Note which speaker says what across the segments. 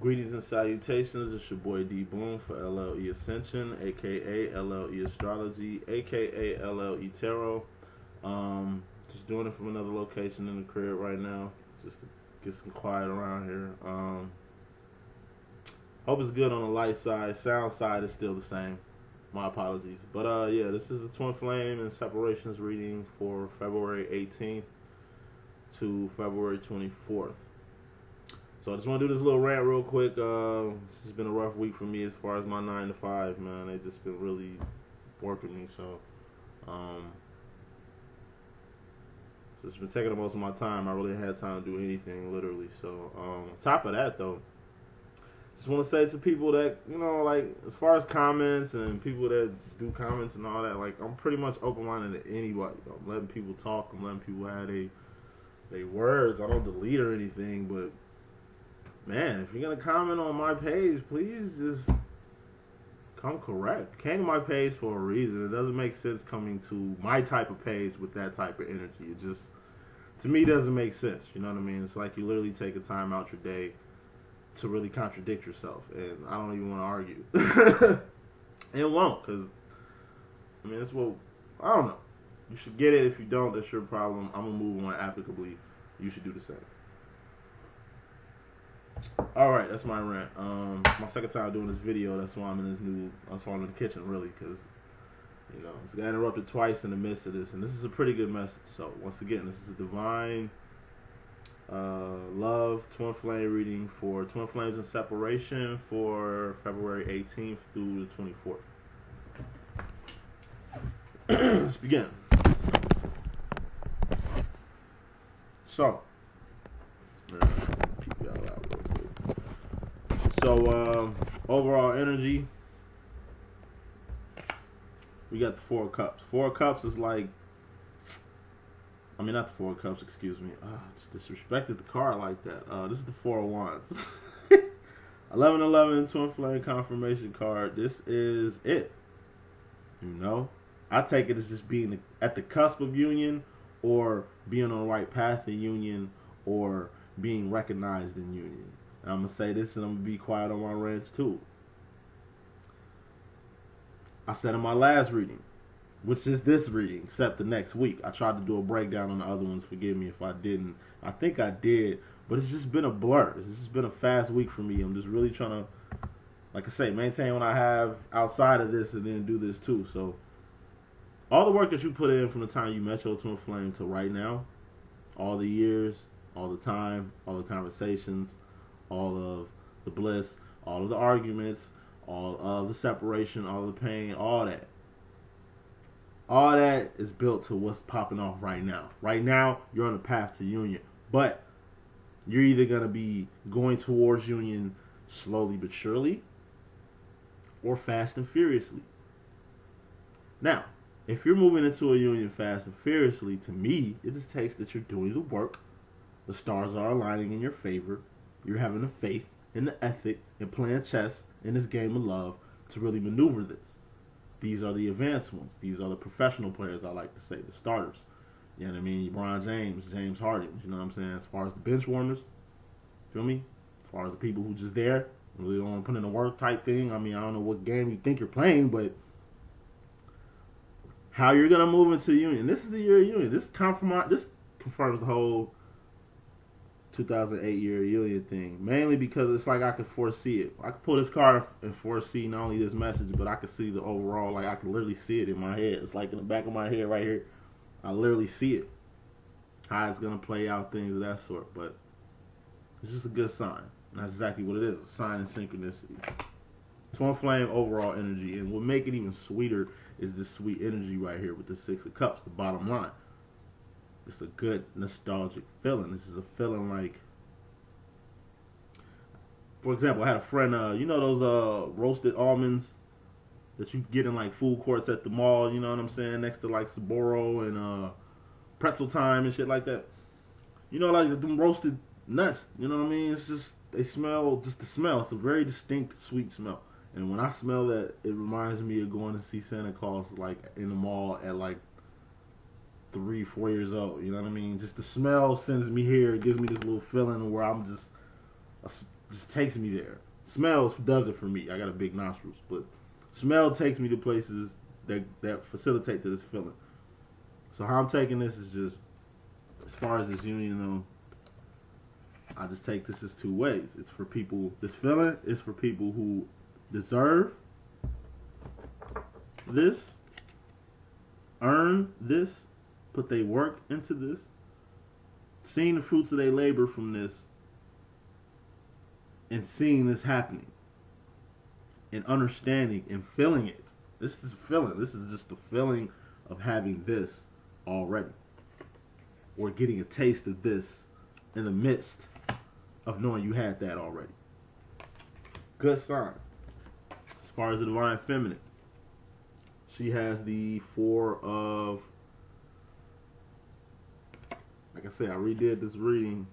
Speaker 1: Greetings and salutations. It's your boy D.Boom for LLE.Ascension, aka LLE Astrology, aka LLE Tarot. Just doing it from another location in the crib right now, just to get some quiet around here. Hope it's good on the light side. Sound side is still the same. My apologies. But yeah, this is the Twin Flame and Separations reading for February 18th to February 24th. So I just want to do this little rant real quick. This has been a rough week for me as far as my 9 to 5, man. They've just been really working me, so it's been taking the most of my time. I really had time to do anything, literally. So on top of that, though, just want to say to people that, you know, like, as far as comments and people that do comments and all that, like, I'm pretty much open-minded to anybody. I'm letting people talk. I'm letting people have their words. I don't delete or anything, but man, if you're going to comment on my page, please just come correct. Came to my page for a reason. It doesn't make sense coming to my type of page with that type of energy. It just, to me, doesn't make sense. You know what I mean? It's like you literally take a time out your day to really contradict yourself. And I don't even want to argue. And it won't, because, I mean, it's what, I don't know. You should get it. If you don't, that's your problem. I'm going to move on applicably. You should do the same. Alright, that's my rant. My second time doing this video. That's why I'm in the kitchen, really, because, you know, it's got interrupted twice in the midst of this, and this is a pretty good message. So, once again, this is a divine love twin flame reading for Twin Flames and Separation for February 18th through the 24th. Let's begin. So, keep y'all out real quick. So, overall energy, we got the Four of Cups. Four of Cups is like, I mean, not the Four of Cups, excuse me. Just disrespected the card like that. This is the Four of Wands. 1111 Twin Flame confirmation card. This is it. You know, I take it as just being at the cusp of union, or being on the right path in union, or being recognized in union. And I'm going to say this, and I'm going to be quiet on my rants too. I said in my last reading, which is this reading, except the next week, I tried to do a breakdown on the other ones. Forgive me if I didn't. I think I did, but it's just been a blur. It's just been a fast week for me. I'm just really trying to, like I say, maintain what I have outside of this and then do this too. So all the work that you put in from the time you met your twin flame to right now, all the years, all the time, all the conversations, all of the bliss, all of the arguments, all of the separation, all of the pain, all that. All that is built to what's popping off right now. Right now, you're on a path to union. But you're either going to be going towards union slowly but surely, or fast and furiously. Now, if you're moving into a union fast and furiously, to me, it just takes that you're doing the work. The stars are aligning in your favor. You're having the faith and the ethic and playing chess in this game of love to really maneuver this. These are the advanced ones. These are the professional players, I like to say, the starters. You know what I mean? LeBron James, James Harden, you know what I'm saying? As far as the bench warmers, feel me? As far as the people who just there, really don't want to put in the work type thing. I mean, I don't know what game you think you're playing, but how you're going to move into union. This is the year of union. This confirms the whole 2008 year union thing, mainly because it's like I could foresee it. I could pull this card and foresee not only this message, but I could see the overall, like I could literally see it in my head. It's like in the back of my head right here. I literally see it, how it's going to play out, things of that sort. But it's just a good sign. And that's exactly what it is, a sign of synchronicity. Twin flame overall energy, and what make it even sweeter is this sweet energy right here with the Six of Cups, the bottom line. It's a good nostalgic feeling. This is a feeling like, for example, I had a friend, you know those roasted almonds that you get in like food courts at the mall, you know what I'm saying, next to like Saboro and Pretzel Time and shit like that. You know, like them roasted nuts, you know what I mean? It's just, they smell, just the smell, it's a very distinct sweet smell. And when I smell that, it reminds me of going to see Santa Claus like in the mall at like 3, 4 years old, you know what I mean? Just the smell sends me here. It gives me this little feeling where I'm just just takes me there. Smell does it for me. I got a big nostrils, but smell takes me to places that facilitate this feeling. So how I'm taking this is just, as far as this union though, I just take this as two ways. It's for people, this feeling is for people who deserve this, earn this, put their work into this, seeing the fruits of their labor from this, and seeing this happening, and understanding and feeling it. This is feeling. This is just the feeling of having this already, or getting a taste of this in the midst of knowing you had that already. Good sign. As far as the divine feminine, she has the Four of, like I said, I redid this reading.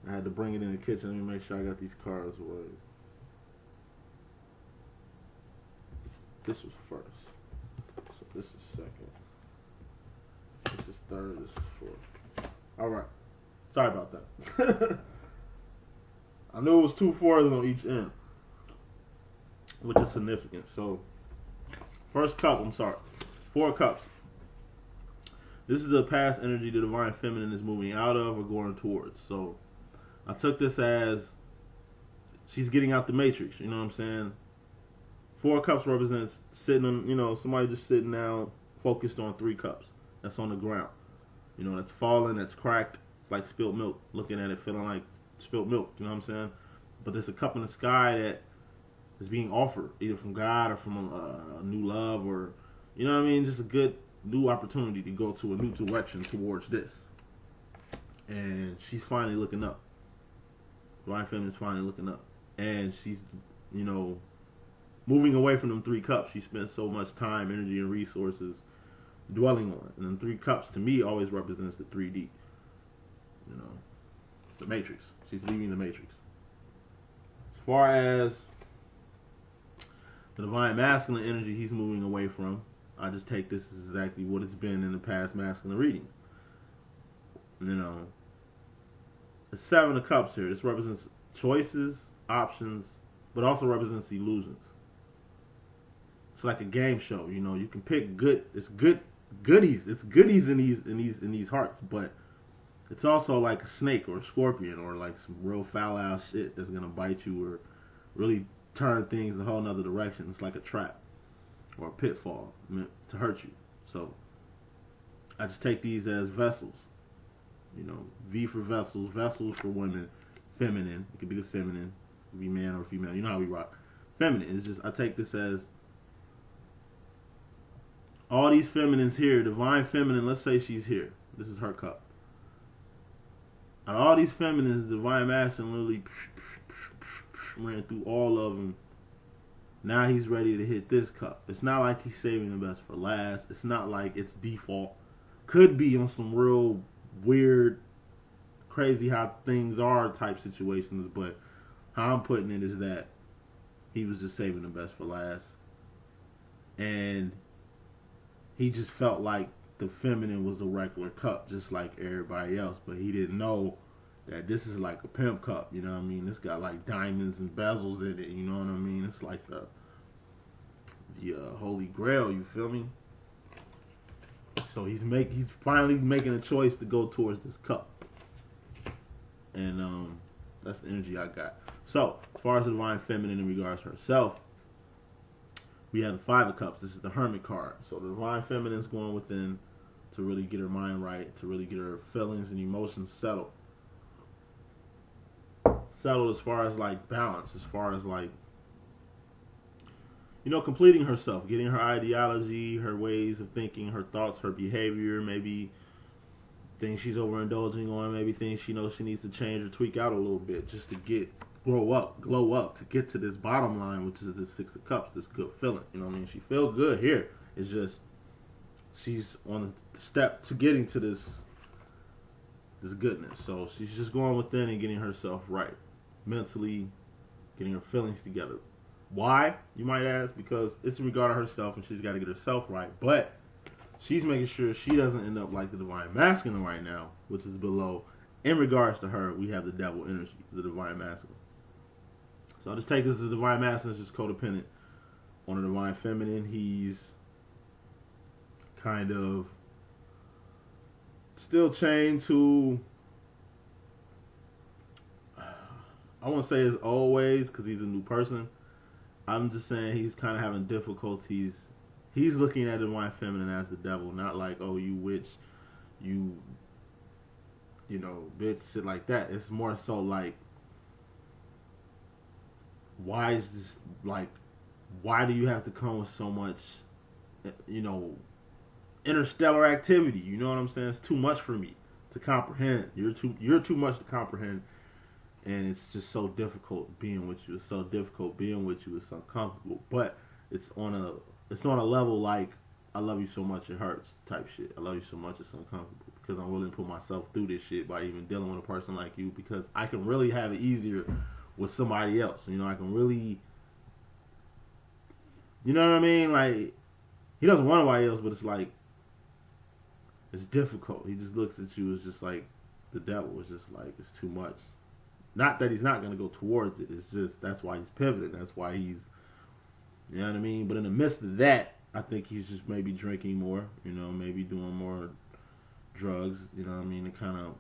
Speaker 1: I had to bring it in the kitchen. Let me make sure I got these cards right. This was first. So this is second. This is third. This is fourth. Alright. Sorry about that. I knew it was 2 4s on each end, which is significant. So, first cup, I'm sorry. 4 cups. This is the past energy the divine feminine is moving out of or going towards. So, I took this as she's getting out the matrix, you know what I'm saying? 4 cups represents sitting on, you know, somebody just sitting down, focused on 3 cups. That's on the ground. You know, that's falling, that's cracked. It's like spilled milk. Looking at it, feeling like spilled milk, you know what I'm saying? But there's a cup in the sky that is being offered, either from God or from a new love, or, you know what I mean? Just a good new opportunity to go to a new direction towards this. And she's finally looking up. Divine Feminine is finally looking up. And she's, you know, moving away from them 3 cups she spent so much time, energy, and resources dwelling on. And then 3 cups, to me, always represents the 3D. You know, the matrix. She's leaving the matrix. As far as the divine masculine energy he's moving away from, I just take this as exactly what it's been in the past masculine readings. You know, the 7 of Cups here. This represents choices, options, but also represents illusions. It's like a game show, you know. You can pick good. It's goodies. It's goodies in these hearts, but it's also like a snake or a scorpion or like some real foul ass shit that's gonna bite you or really turn things a whole nother direction. It's like a trap or a pitfall meant to hurt you. So I just take these as vessels. You know, V for vessels, vessels for women, feminine. It could be the feminine, it could be man or female. You know how we rock. Feminine. It's just, I take this as all these feminines here, divine feminine, let's say she's here. This is her cup. Out of all these feminines, divine masculine literally ran through all of them. Now he's ready to hit this cup. It's not like he's saving the best for last. It's not like it's default. Could be on some real weird, crazy how things are type situations, but how I'm putting it is that he was just saving the best for last. And he just felt like the feminine was a regular cup, just like everybody else, but he didn't know that this is like a pimp cup, you know what I mean? It's got like diamonds and bezels in it, you know what I mean? It's like the Holy Grail, you feel me? So he's finally making a choice to go towards this cup. And that's the energy I got. So, as far as the divine feminine in regards to herself, we have the 5 of Cups. This is the Hermit card. So the divine feminine is going within to really get her mind right, to really get her feelings and emotions settled. Settled as far as like balance, as far as like, you know, completing herself, getting her ideology, her ways of thinking, her thoughts, her behavior, maybe things she's overindulging on, maybe things she knows she needs to change or tweak out a little bit just to grow up, glow up, to get to this bottom line, which is this 6 of Cups, this good feeling. You know what I mean? She feels good here. It's just she's on the step to getting to this goodness. So she's just going within and getting herself right, mentally, getting her feelings together. Why, you might ask? Because it's in regard to herself, and she's got to get herself right. But she's making sure she doesn't end up like the divine masculine right now, which is below, in regards to her, we have the devil energy, the divine masculine. So I just take this as the divine masculine is just codependent on the divine feminine. He's kind of still chained to, I won't say his old ways because he's a new person. I'm just saying he's kind of having difficulties. He's looking at the divine feminine as the devil, not like, oh, you witch, you know, bitch, shit like that. It's more so like, why is this, like, why do you have to come with so much, you know, interstellar activity? You know what I'm saying? It's too much for me to comprehend. You're too much to comprehend, and it's just so difficult being with you. It's so difficult being with you. It's uncomfortable, but it's on a level like, I love you so much it hurts type shit. I love you so much it's uncomfortable because I'm willing to put myself through this shit by even dealing with a person like you, because I can really have it easier with somebody else. You know, I can really, you know what I mean? Like, he doesn't want nobody else, but it's like, it's difficult. He just looks at you as just like the devil. It's just like, it's too much. Not that he's not going to go towards it. It's just, that's why he's pivoting. That's why he's, you know what I mean? But in the midst of that, I think he's just maybe drinking more, you know, maybe doing more drugs, you know what I mean, to kind of,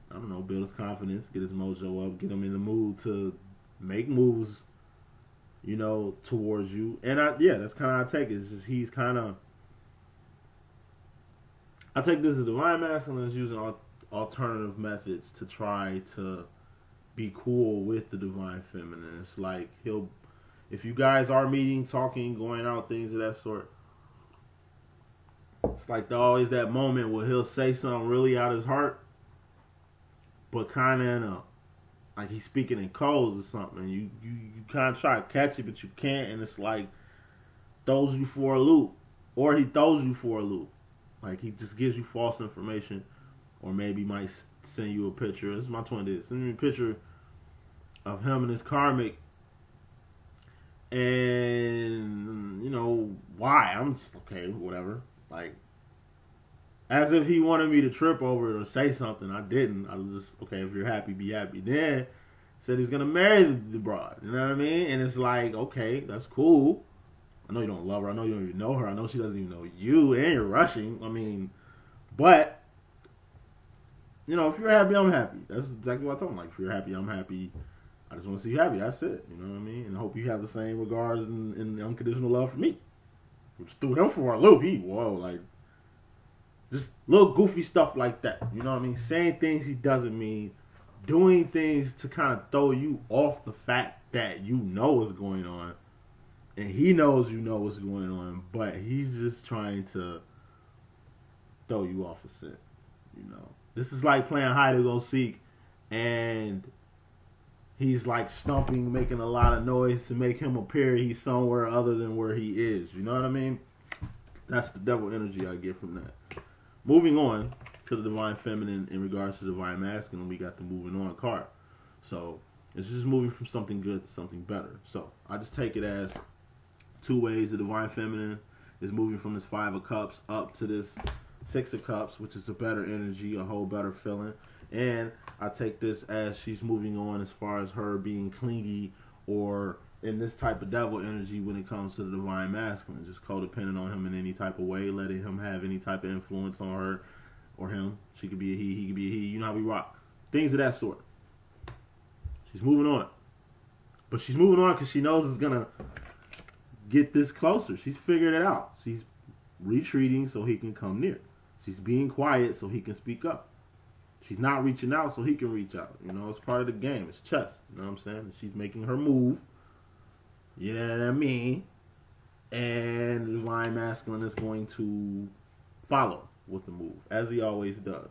Speaker 1: I don't know, build his confidence, get his mojo up, get him in the mood to make moves, you know, towards you. And that's kind of how I take it. It's just he's kind of, I take this as divine masculine is using alternative methods to try to be cool with the divine feminine. It's like if you guys are meeting, talking, going out, things of that sort, it's like there's always that moment where he'll say something really out of his heart, but kind of in a, like he's speaking in codes or something. You kind of try to catch it, but you can't, and it's like throws you for a loop, or he throws you for a loop. Like he just gives you false information, or maybe might send you a picture. This is my twin did. Send me a picture of him and his karmic, and you know why? I'm just okay, whatever. Like, as if he wanted me to trip over it or say something. I didn't. I was just, okay, if you're happy, be happy. Then said he's gonna marry the broad. You know what I mean? And it's like, okay, that's cool. I know you don't love her. I know you don't even know her. I know she doesn't even know you, and you're rushing. I mean, but you know, if you're happy, I'm happy. That's exactly what I told him. Like, if you're happy, I'm happy. I just want to see you happy. That's it. You know what I mean? And I hope you have the same regards and unconditional love for me. Which threw him for a loop. Like, just little goofy stuff like that. You know what I mean? Saying things he doesn't mean. Doing things to kind of throw you off the fact that you know what's going on. And he knows you know what's going on. But he's just trying to throw you off a scent. You know? This is like playing hide and go seek. And he's like stumping, making a lot of noise to make him appear he's somewhere other than where he is. You know what I mean? That's the devil energy I get from that. Moving on to the divine feminine in regards to the divine masculine, we got the moving on card. So it's just moving from something good to something better. So I just take it as two ways. The divine feminine is moving from this 5 of cups up to this 6 of cups, which is a better energy, a whole better feeling. And I take this as she's moving on as far as her being clingy or in this type of devil energy when it comes to the divine masculine. Just codependent on him in any type of way, letting him have any type of influence on her or him. She could be a he could be a he. You know how we rock. Things of that sort. She's moving on. But she's moving on because she knows it's going to get this closer. She's figured it out. She's retreating so he can come near. She's being quiet so he can speak up. She's not reaching out so he can reach out. You know, it's part of the game. It's chess. You know what I'm saying? And she's making her move. You know what I mean? And the divine masculine is going to follow with the move, as he always does.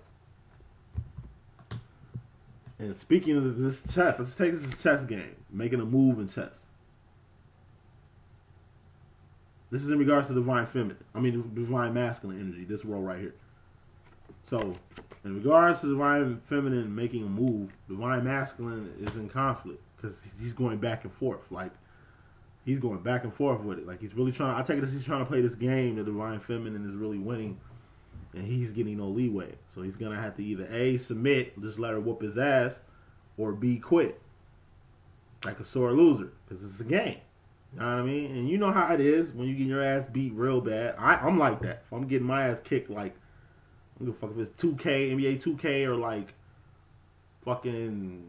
Speaker 1: And speaking of this chess, let's take this as a chess game. Making a move in chess. This is in regards to divine feminine. I mean, divine masculine energy. This role right here. So, in regards to divine feminine making a move, divine masculine is in conflict because he's going back and forth. Like, he's going back and forth with it. Like, he's really trying. I take it as he's trying to play this game. The divine feminine is really winning, and he's getting no leeway. So he's gonna have to either A, submit, just let her whoop his ass, or B, quit, like a sore loser, because it's a game. You know what I mean? And you know how it is when you get your ass beat real bad. I'm like that. If I'm getting my ass kicked, like, I don't give a fuck if it's 2K, NBA 2K, or like fucking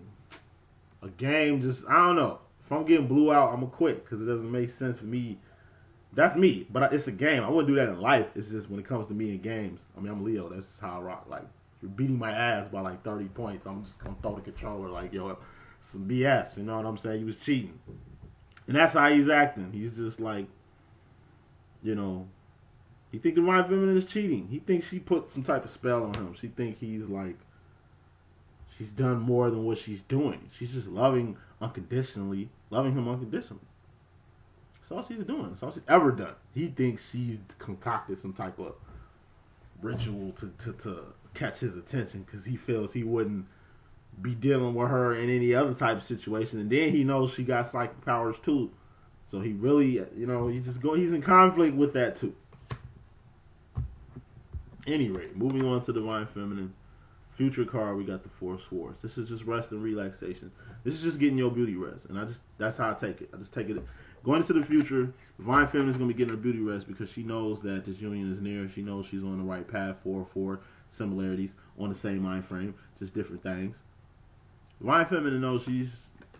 Speaker 1: a game, just, I don't know. If I'm getting blew out, I'm gonna quit, because it doesn't make sense for me. That's me, but it's a game. I wouldn't do that in life. It's just when it comes to me in games. I mean, I'm Leo. That's how I rock. Like, if you're beating my ass by like 30 points, I'm just gonna throw the controller like, yo, some BS. You know what I'm saying? You was cheating. And that's how he's acting. He's just like, you know, he think Divine Feminine is cheating. He thinks she put some type of spell on him. She think he's like, she's done more than what she's doing. She's just loving unconditionally, loving him unconditionally. That's all she's doing. That's all she's ever done. He thinks she's concocted some type of ritual to catch his attention, because he feels he wouldn't be dealing with her in any other type of situation. And then he knows she got psychic powers too. So he really, you know, he's in conflict with that too. Anyway, moving on to Divine Feminine. Future card, we got the Four of Swords. This is just rest and relaxation. This is just getting your beauty rest. And that's how I take it. I just take it. Going into the future, Divine Feminine is going to be getting her beauty rest, because she knows that this union is near. She knows she's on the right path. 4 similarities on the same mind frame, just different things. Divine Feminine knows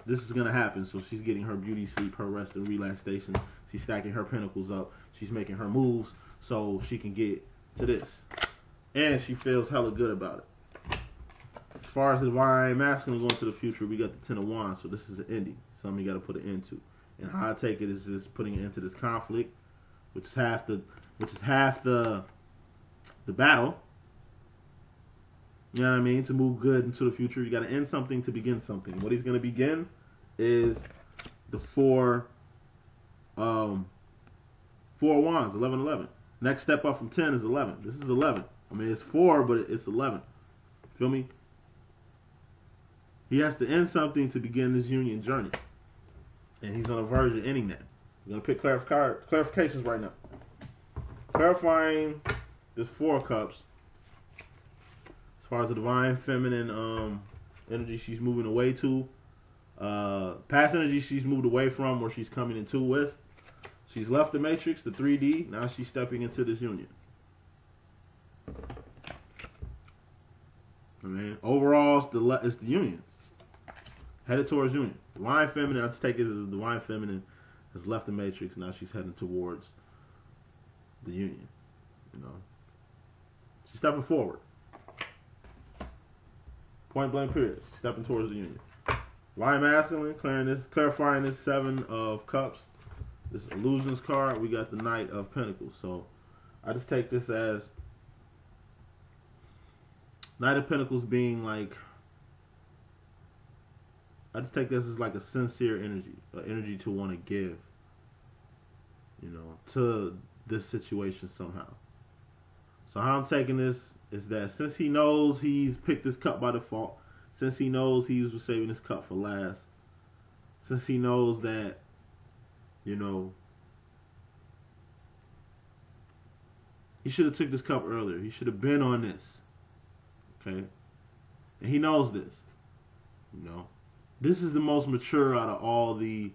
Speaker 1: this is going to happen, so she's getting her beauty sleep, her rest and relaxation. She's stacking her pentacles up. She's making her moves so she can get to this. And she feels hella good about it. As far as the Divine Masculine going to the future, we got the Ten of Wands, so this is an ending. Something you got to put an end to. And how I take it is just putting it into this conflict, which is half the battle. You know what I mean? To move good into the future, you got to end something to begin something. What he's going to begin is the four of Wands, 11. Next step up from 10 is 11. This is 11. I mean, it's 4, but it's 11. Feel me? He has to end something to begin this union journey. And he's on the verge of ending that. We're going to pick clarifications right now. Clarifying this 4 of Cups. As far as the Divine Feminine energy she's moving away to. Past energy she's moved away from, or she's coming into with. She's left the Matrix, the 3D. Now she's stepping into this union. I mean, overall, it's the union. Headed towards union. Divine Feminine, I just take it as the Divine Feminine has left the Matrix. Now she's heading towards the union. You know, she's stepping forward. Point blank period. She's stepping towards the union. Divine Masculine, clarifying this 7 of Cups. This Illusions card. We got the Knight of Pentacles. So I just take this as Knight of Pentacles being like, I just take this as like a sincere energy, an energy to want to give, you know, to this situation somehow. So how I'm taking this is that since he knows he's picked this cup by default, since he knows he was saving this cup for last, since he knows that, you know, he should have took this cup earlier. He should have been on this. Okay? And he knows this. You know? This is the most mature out of all the...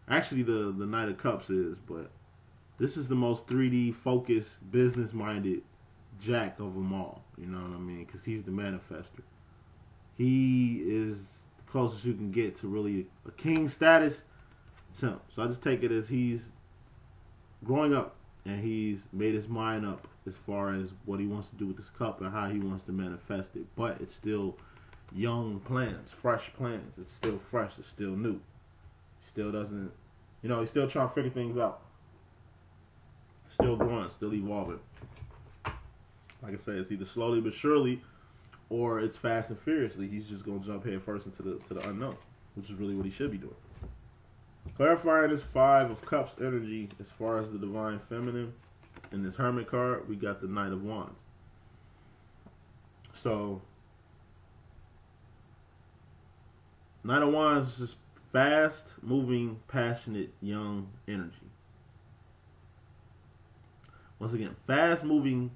Speaker 1: Actually, the Knight of Cups is, but this is the most 3D focused, business-minded Jack of them all. You know what I mean? Because he's the manifester. He is the closest you can get to really a king status. So I just take it as he's growing up and he's made his mind up as far as what he wants to do with this cup and how he wants to manifest it. But it's still young plans, fresh plans. It's still fresh. It's still new. He still doesn't, you know, he's still trying to figure things out. Still growing, still evolving. Like I said, it's either slowly but surely, or it's fast and furiously. He's just gonna jump head first into the unknown, which is really what he should be doing. Clarifying this 5 of Cups energy as far as the Divine Feminine. In this Hermit card, we got the Knight of Wands. So, Knight of Wands is just fast, moving, passionate, young energy. Once again, fast moving,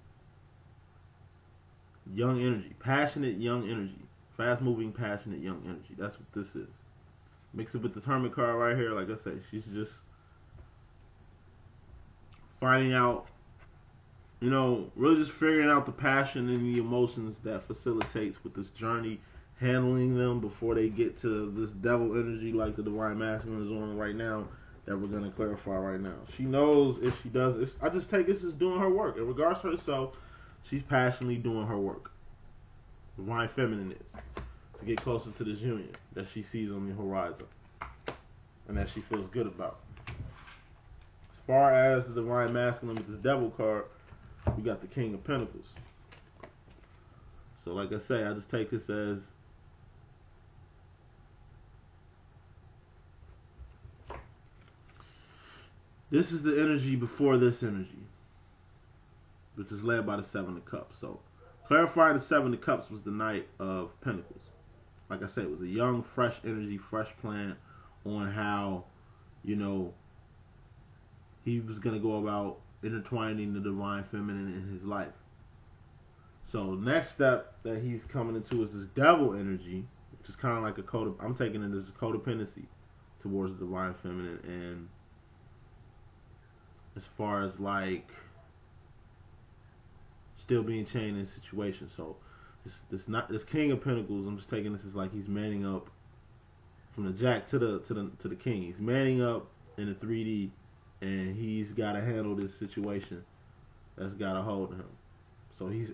Speaker 1: Young energy. Passionate, young energy. Fast-moving, passionate, young energy. That's what this is. Mix it with the Hermit card right here. Like I say, she's just finding out, you know, really just figuring out the passion and the emotions that facilitates with this journey, handling them before they get to this devil energy like the Divine Masculine is on right now, that we're going to clarify right now. She knows if she does it, I just take this as doing her work. In regards to herself, she's passionately doing her work. Divine Feminine is to get closer to this union that she sees on the horizon and that she feels good about. As far as the Divine Masculine with this Devil card, we got the King of Pentacles. So like I say, I just take this as this is the energy before this energy, which is led by the Seven of Cups. So clarifying the Seven of Cups was the Knight of Pentacles. Like I said, it was a young, fresh energy, fresh plan on how, you know, he was going to go about intertwining the Divine Feminine in his life. So next step that he's coming into is this Devil energy, which is kind of like a I'm taking it as a codependency towards the Divine Feminine, and as far as like still being chained in situations. So this King of Pentacles, I'm just taking this as like he's manning up from the Jack to the King. He's manning up in the 3D, and he's got to handle this situation that's got a hold of him. So he's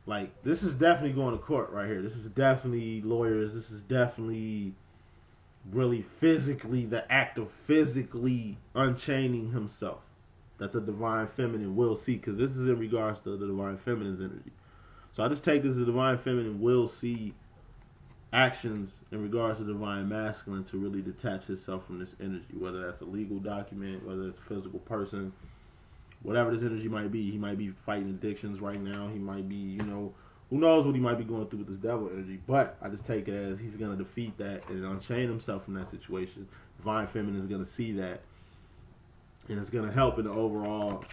Speaker 1: like, this is definitely going to court right here. This is definitely lawyers. This is definitely really physically, the act of physically unchaining himself that the Divine Feminine will see, because this is in regards to the Divine Feminine's energy. So I just take this as the Divine Feminine will see actions in regards to the Divine Masculine to really detach himself from this energy, whether that's a legal document, whether it's a physical person, whatever this energy might be. He might be fighting addictions right now. He might be, you know, who knows what he might be going through with this Devil energy. But I just take it as he's going to defeat that and unchain himself from that situation. Divine Feminine is going to see that, and it's going to help in the overall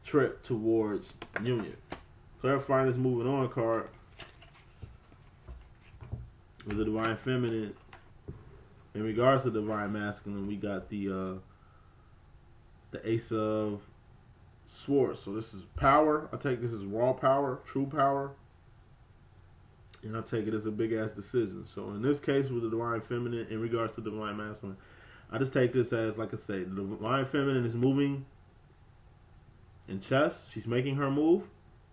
Speaker 1: trip towards union. Clarifying this moving on card with the Divine Feminine. In regards to the Divine Masculine, we got the Ace of Swords. So this is power. I take this as raw power, true power, and I take it as a big ass decision. So in this case with the Divine Feminine, in regards to the Divine Masculine, I just take this as, like I say, the Divine Feminine is moving in chess. She's making her move,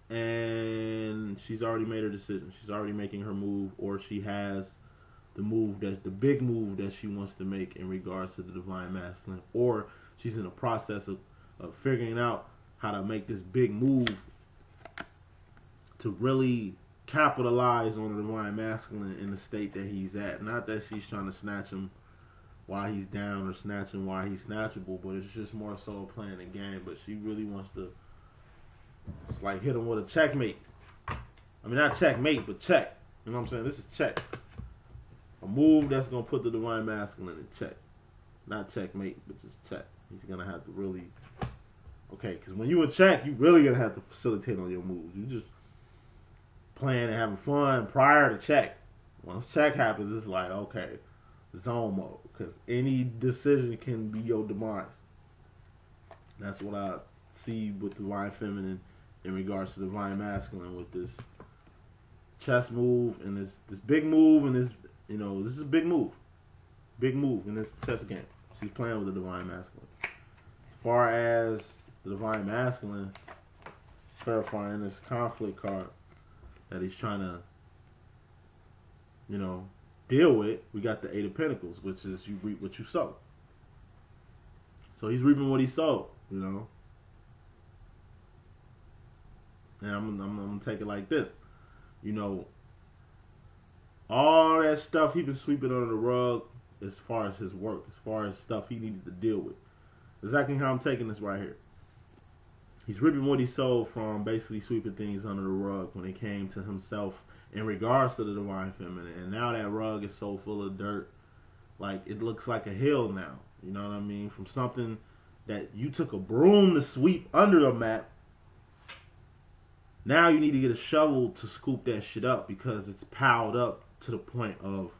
Speaker 1: and she's already made her decision. She's already making her move, or she has the move, that's the big move that she wants to make in regards to the Divine Masculine, or she's in the process of figuring out how to make this big move to really capitalize on the Divine Masculine in the state that he's at. Not that she's trying to snatch him while he's down or snatch him while he's snatchable, but it's just more so playing a game. But she really wants to, it's like, hit him with a checkmate. I mean, not checkmate, but check. You know what I'm saying? This is check. A move that's going to put the Divine Masculine in check. Not checkmate, but just check. He's going to have to really, okay, because when you in check, you really going to have to facilitate on your moves. You just playing and having fun prior to check. Once check happens, it's like, okay, zone mode, because any decision can be your demise. That's what I see with Divine Feminine in regards to Divine Masculine, with this chess move and this big move, and this, you know, this is a big move in this chess game. She's playing with the Divine Masculine. As far as the Divine Masculine, clarifying this conflict card that he's trying to, you know, deal with, we got the Eight of Pentacles, which is you reap what you sow. So he's reaping what he sowed, you know. And I'm gonna take it like this, you know, all that stuff he's been sweeping under the rug as far as his work, as far as stuff he needed to deal with. Exactly how I'm taking this right here. He's reaping what he sowed from basically sweeping things under the rug when it came to himself in regards to the Divine Feminine. And now that rug is so full of dirt, like, it looks like a hill now. You know what I mean? From something that you took a broom to sweep under the mat, Now you need to get a shovel to scoop that shit up because it's piled up to the point of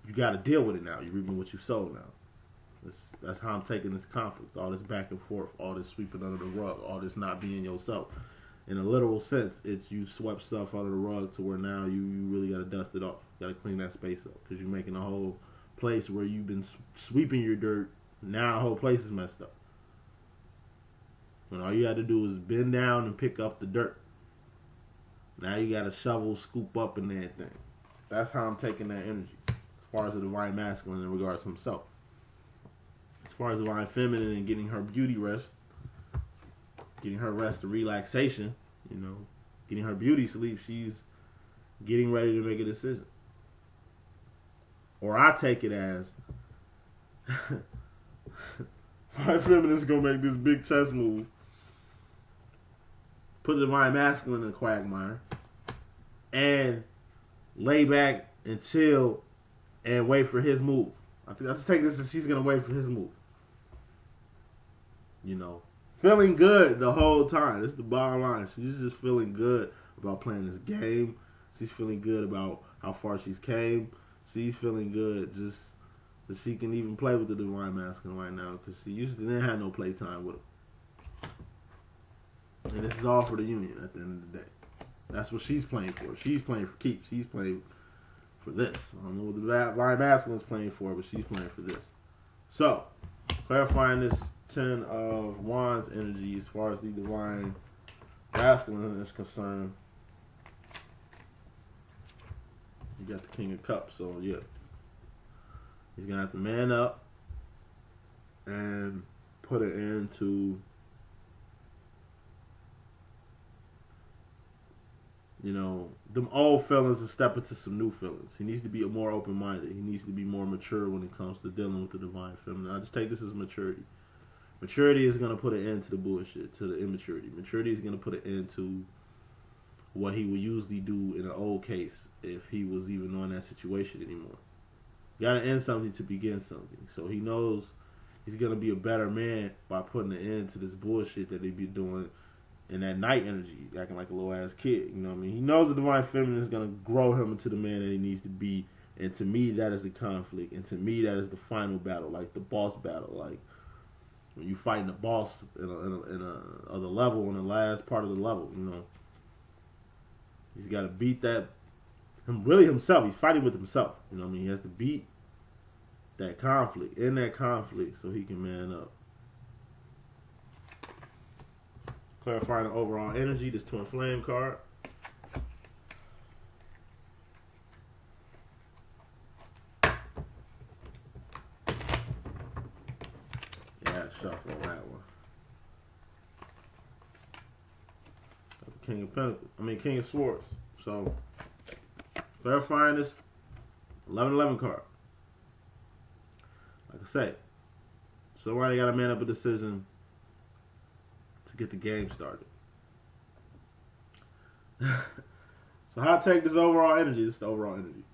Speaker 1: you got to deal with it now. You're reaping what you sow now. That's how I'm taking this conflict, all this back and forth, all this sweeping under the rug, all this not being yourself. In a literal sense, it's you swept stuff under the rug to where now you really got to dust it off. Got to clean that space up because you're making a whole place where you've been sweeping your dirt. Now the whole place is messed up. When all you got to do is bend down and pick up the dirt. Now you got a shovel, scoop up in that thing. That's how I'm taking that energy. As far as the divine masculine in regards to himself. As far as divine feminine and getting her beauty rest, getting her rest and relaxation, you know, getting her beauty sleep, she's getting ready to make a decision. Or I take it as divine feminine is going to make this big chess move, put the divine masculine in a quagmire, and lay back and chill and wait for his move. I just take this as she's going to wait for his move. You know, feeling good the whole time. This is the bottom line. She's just feeling good about playing this game. She's feeling good about how far she's came. She's feeling good just that she can even play with the divine masculine right now because she usually didn't have no playtime with him. And this is all for the union at the end of the day. That's what she's playing for. She's playing for keeps. She's playing for this. I don't know what the divine masculine is playing for, but she's playing for this. So, clarifying this 10 of Wands energy as far as the divine masculine is concerned. You got the King of Cups, so yeah. He's going to have to man up and put an end to, you know, them old feelings and step into some new feelings. He needs to be more open-minded. He needs to be more mature when it comes to dealing with the divine feminine. I just take this as maturity. Maturity is going to put an end to the bullshit, to the immaturity. Maturity is going to put an end to what he would usually do in an old case if he was even on that situation anymore. You got to end something to begin something. So he knows he's going to be a better man by putting an end to this bullshit that they be doing in that night energy, acting like a little ass kid. You know what I mean? He knows the divine feminine is going to grow him into the man that he needs to be. And to me, that is the conflict. And to me, that is the final battle, like the boss battle. Like when you fighting the boss in a other level, in the last part of the level, you know. He's got to beat that, really himself. He's fighting with himself. You know what I mean? He has to beat that conflict, in that conflict, so he can man up. Clarifying the overall energy, this Twin Flame card. Yeah, shuffle on that one. King of Pentacles. King of Swords. So, clarifying this 11-11 card. Like I say, somebody got to man up a decision to get the game started. So how I take this overall energy? This is the overall energy.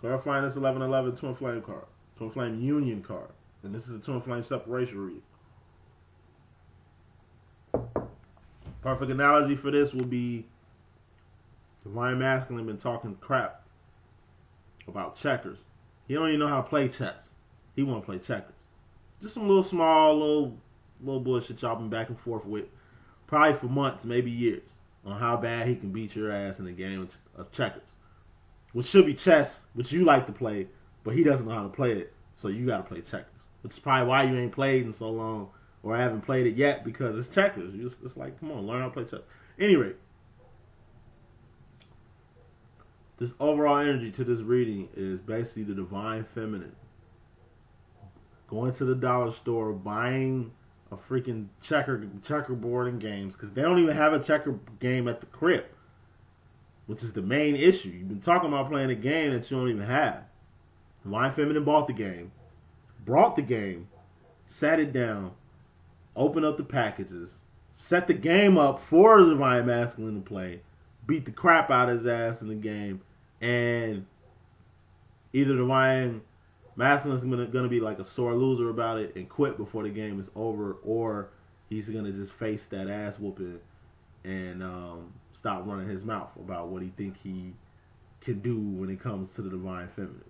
Speaker 1: Clarifying this 11-11 Twin Flame card. Twin Flame Union card. And this is a Twin Flame separation read. Perfect analogy for this will be divine masculine been talking crap about checkers. He don't even know how to play chess. He want to play checkers. Just some little small, little bullshit y'all been back and forth with, probably for months, maybe years, on how bad he can beat your ass in a game of checkers, which should be chess, which you like to play, but he doesn't know how to play it, so you got to play checkers. Which is probably why you ain't played in so long. Or I haven't played it yet because it's checkers. It's like, come on, learn how to play chess. Anyway, this overall energy to this reading is basically the divine feminine. Going to the dollar store, buying a freaking checkerboard and games, because they don't even have a checker game at the crib, which is the main issue. You've been talking about playing a game that you don't even have. Divine feminine bought the game, brought the game, sat it down, open up the packages, set the game up for the divine masculine to play, beat the crap out of his ass in the game, and either divine masculine is going to be like a sore loser about it and quit before the game is over, or he's going to just face that ass whooping and stop running his mouth about what he think he can do when it comes to the divine feminine.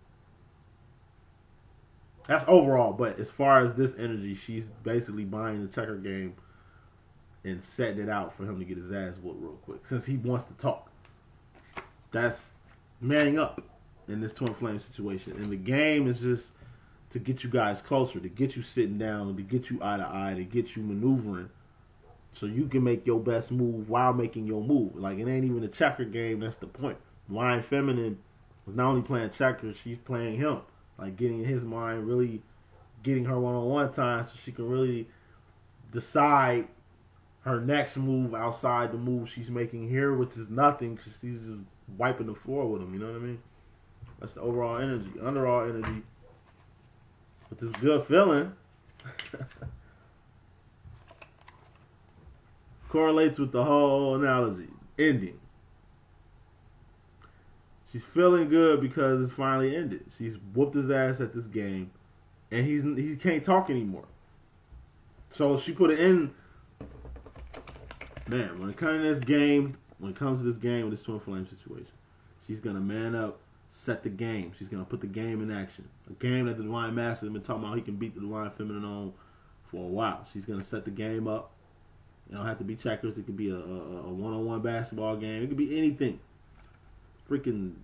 Speaker 1: That's overall, but as far as this energy, she's basically buying the checker game and setting it out for him to get his ass whooped real quick, since he wants to talk. That's manning up in this twin flame situation. And the game is just to get you guys closer, to get you sitting down, to get you eye to eye, to get you maneuvering so you can make your best move while making your move. Like, it ain't even a checker game, that's the point. Divine feminine is not only playing checkers, she's playing him. Like, getting in his mind, really getting her one-on-one time so she can really decide her next move outside the move she's making here, which is nothing because she's just wiping the floor with him, you know what I mean? That's the overall energy. Underall energy, with this good feeling, correlates with the whole analogy. Ending. She's feeling good because it's finally ended. She's whooped his ass at this game, and he can't talk anymore. So she put it in. Man, when it comes to this game, with this twin flame situation, she's gonna man up, set the game. She's gonna put the game in action. A game that the divine masculine has been talking about he can beat the divine feminine on for a while. She's gonna set the game up. It don't have to be checkers. It could be a one-on-one basketball game. It could be anything. Freaking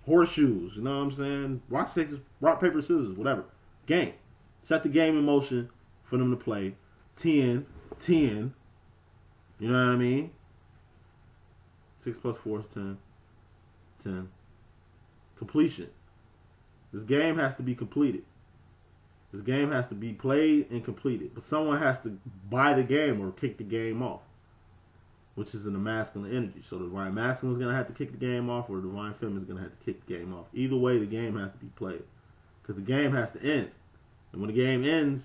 Speaker 1: horseshoes, you know what I'm saying? Rock, paper, scissors, whatever. Game. Set the game in motion for them to play. 10. You know what I mean? 6 plus 4 is 10. 10. Completion. This game has to be completed. This game has to be played and completed. But someone has to buy the game or kick the game off, which is in the masculine energy. So the divine masculine is going to have to kick the game off, or the divine feminine is going to have to kick the game off. Either way, the game has to be played, because the game has to end. And when the game ends,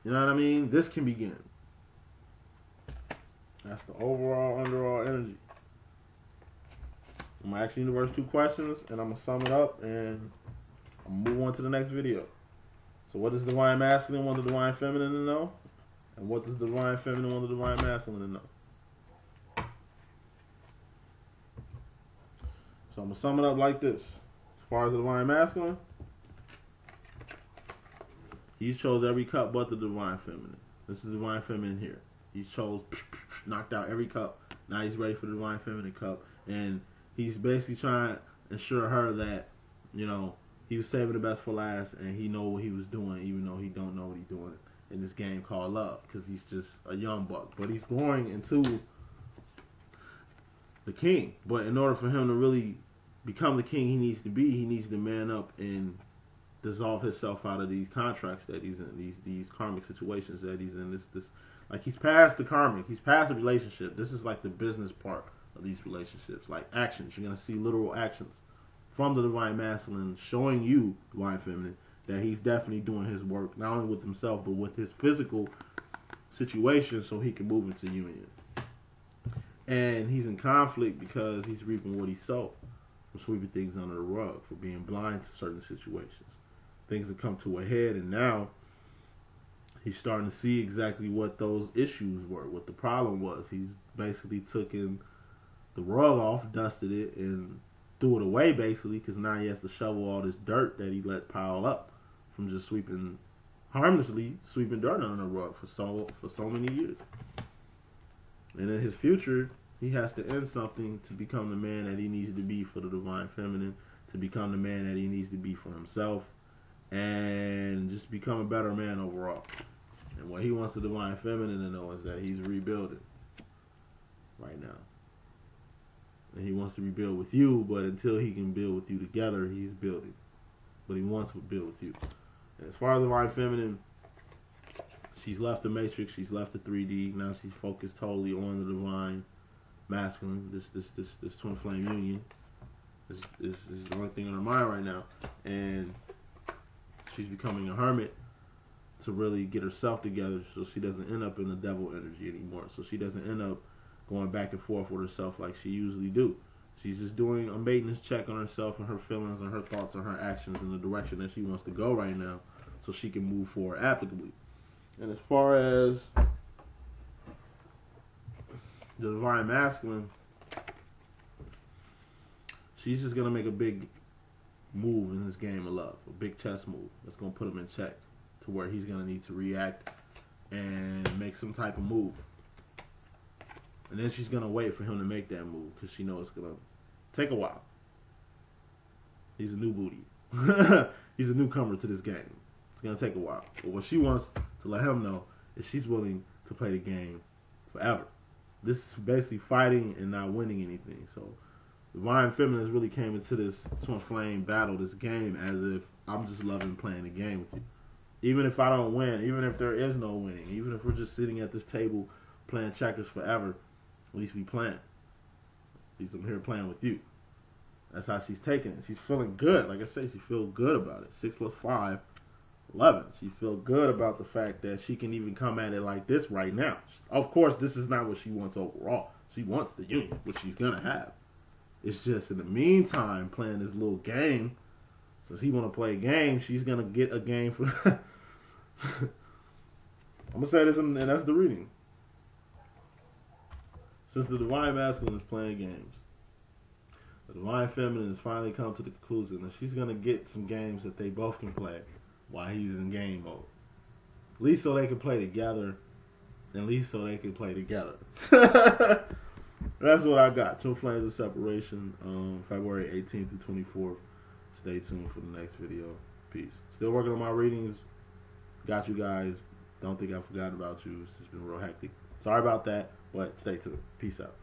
Speaker 1: you know what I mean, this can begin. That's the overall, underall energy. I'm going to ask the universe 2 questions, and I'm going to sum it up, and I'm going to move on to the next video. So what does the divine masculine want the divine feminine to know? And what does the divine feminine want the divine masculine to know? So I'm going to sum it up like this. As far as the divine masculine, he chose every cup but the divine feminine. This is the divine feminine here. He chose, knocked out every cup. Now he's ready for the divine feminine cup. And he's basically trying to ensure her that, you know, he was saving the best for last, and he know what he was doing, even though he don't know what he's doing in this game called love, because he's just a young buck. But he's growing into the king. But in order for him to really become the king he needs to man up and dissolve himself out of these contracts that he's in, these karmic situations that he's in. This like, he's past the karmic, he's past the relationship. This is like the business part of these relationships, like actions. You're gonna see literal actions from the divine masculine showing you, divine feminine, that he's definitely doing his work, not only with himself but with his physical situation, so he can move into union. And he's in conflict because he's reaping what he sowed, for sweeping things under the rug, for being blind to certain situations. Things have come to a head, and now he's starting to see exactly what those issues were, what the problem was. He's basically taken the rug off, dusted it, and threw it away, basically, because now he has to shovel all this dirt that he let pile up from just harmlessly sweeping dirt under the rug for so many years. And in his future, he has to end something to become the man that he needs to be for the divine feminine, to become the man that he needs to be for himself, and just become a better man overall. And what he wants the divine feminine to know is that he's rebuilding right now. And he wants to rebuild with you, but until he can build with you together, he's building. But he wants to build with you. And as far as the divine feminine, she's left the matrix, she's left the 3D. Now she's focused totally on the divine masculine. This twin flame union is the only thing on her mind right now. And she's becoming a hermit to really get herself together, so she doesn't end up in the devil energy anymore. So she doesn't end up going back and forth with herself like she usually do. She's just doing a maintenance check on herself and her feelings and her thoughts and her actions in the direction that she wants to go right now, so she can move forward applicably. And as far as The Divine Masculine, she's just going to make a big move in this game of love. A big chess move that's going to put him in check to where he's going to need to react and make some type of move. And then she's going to wait for him to make that move because she knows it's going to take a while. He's a new booty. He's a newcomer to this game. It's going to take a while. But what she wants to let him know is she's willing to play the game forever. This is basically fighting and not winning anything. So Divine Feminine really came into this twin flame battle, this game, as if I'm just loving playing the game with you. Even if I don't win, even if there is no winning, even if we're just sitting at this table playing checkers forever, at least we playing. At least I'm here playing with you. That's how she's taking it. She's feeling good. Like I say, she feels good about it. 6 + 5, 11. She feels good about the fact that she can even come at it like this right now. Of course, this is not what she wants overall. She wants the union, which she's going to have. It's just in the meantime, playing this little game. Since he want to play a game, she's going to get a game for... I'm going to say this, and that's the reading. Since the Divine Masculine is playing games, the Divine Feminine has finally come to the conclusion that she's going to get some games that they both can play while he's in game mode. At least so they can play together. At least so they can play together. That's what I got. Twin Flames of Separation, February 18th to 24th. Stay tuned for the next video. Peace. Still working on my readings. Got you guys. Don't think I forgot about you. It's just been real hectic. Sorry about that, but stay tuned. Peace out.